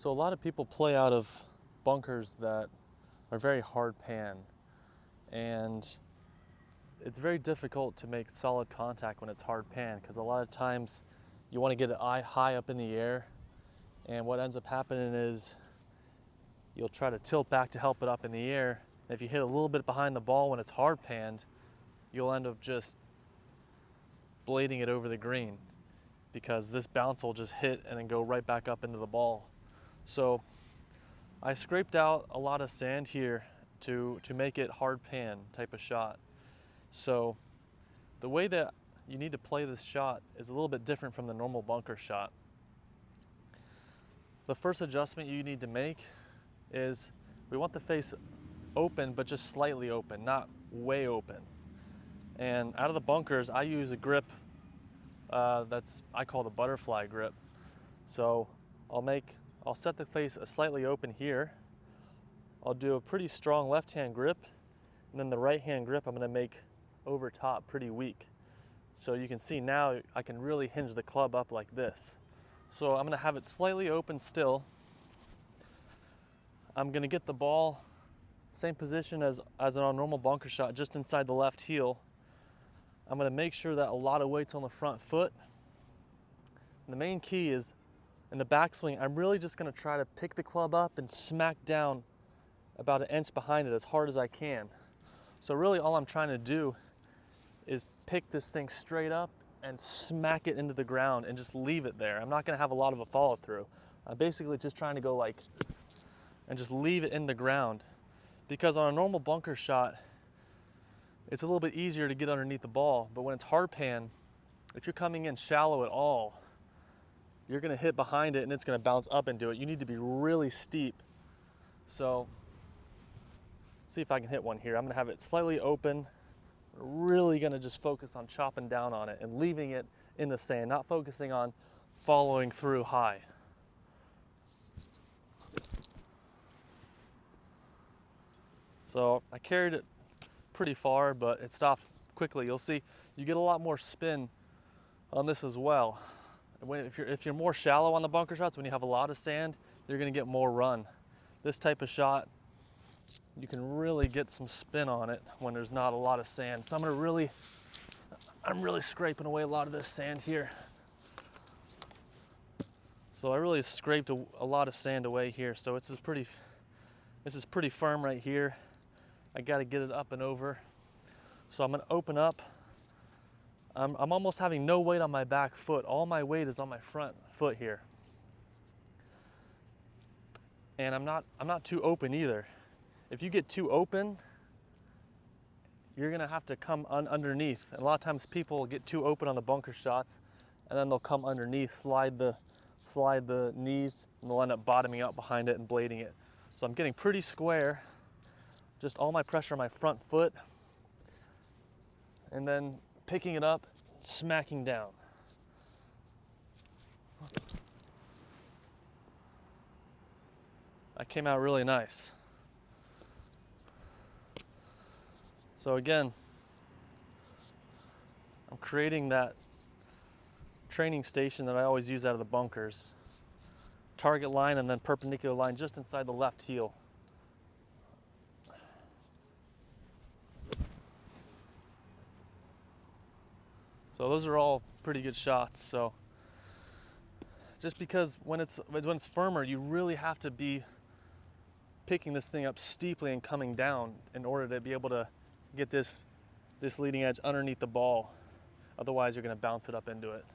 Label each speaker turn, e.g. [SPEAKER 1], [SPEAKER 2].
[SPEAKER 1] So a lot of people play out of bunkers that are very hard pan, and it's very difficult to make solid contact when it's hard pan because a lot of times you want to get it high up in the air, and what ends up happening is you'll try to tilt back to help it up in the air. And if you hit a little bit behind the ball when it's hard panned, you'll end up just blading it over the green because this bounce will just hit and then go right back up into the ball. So I scraped out a lot of sand here to make it hard pan type of shot. So the way that you need to play this shot is a little bit different from the normal bunker shot. The first adjustment you need to make is we want the face open, but just slightly open, not way open. And out of the bunkers, I use a grip I call the butterfly grip. So I'll set the face slightly open here. I'll do a pretty strong left hand grip, and then the right hand grip I'm going to make over top pretty weak. So you can see now I can really hinge the club up like this. So I'm going to have it slightly open still. I'm going to get the ball same position as on a normal bunker shot, just inside the left heel. I'm going to make sure that a lot of weight's on the front foot. And the main key is in the backswing, I'm really just going to try to pick the club up and smack down about an inch behind it as hard as I can. So really all I'm trying to do is pick this thing straight up and smack it into the ground and just leave it there. I'm not going to have a lot of a follow through. I'm basically just trying to go like and just leave it in the ground, because on a normal bunker shot it's a little bit easier to get underneath the ball, but when it's hard pan, if you're coming in shallow at all, you're going to hit behind it and it's going to bounce up into it. You need to be really steep. So see if I can hit one here. I'm going to have it slightly open, really going to just focus on chopping down on it and leaving it in the sand, not focusing on following through high. So I carried it pretty far, but it stopped quickly. You'll see you get a lot more spin on this as well. If you're more shallow on the bunker shots, when you have a lot of sand, you're going to get more run. This type of shot, you can really get some spin on it when there's not a lot of sand. So I'm really scraping away a lot of this sand here. So I really scraped a lot of sand away here. So this is pretty firm right here. I got to get it up and over. So I'm going to open up. I'm almost having no weight on my back foot. All my weight is on my front foot here. And I'm not too open either. If you get too open, you're gonna have to come underneath. And a lot of times people get too open on the bunker shots, and then they'll come underneath, slide the knees, and they'll end up bottoming out behind it and blading it. So I'm getting pretty square, just all my pressure on my front foot, and then picking it up, smacking down. That came out really nice. So again, I'm creating that training station that I always use out of the bunkers. Target line and then perpendicular line just inside the left heel. So those are all pretty good shots. So just because when it's firmer, you really have to be picking this thing up steeply and coming down in order to be able to get this leading edge underneath the ball. Otherwise you're going to bounce it up into it.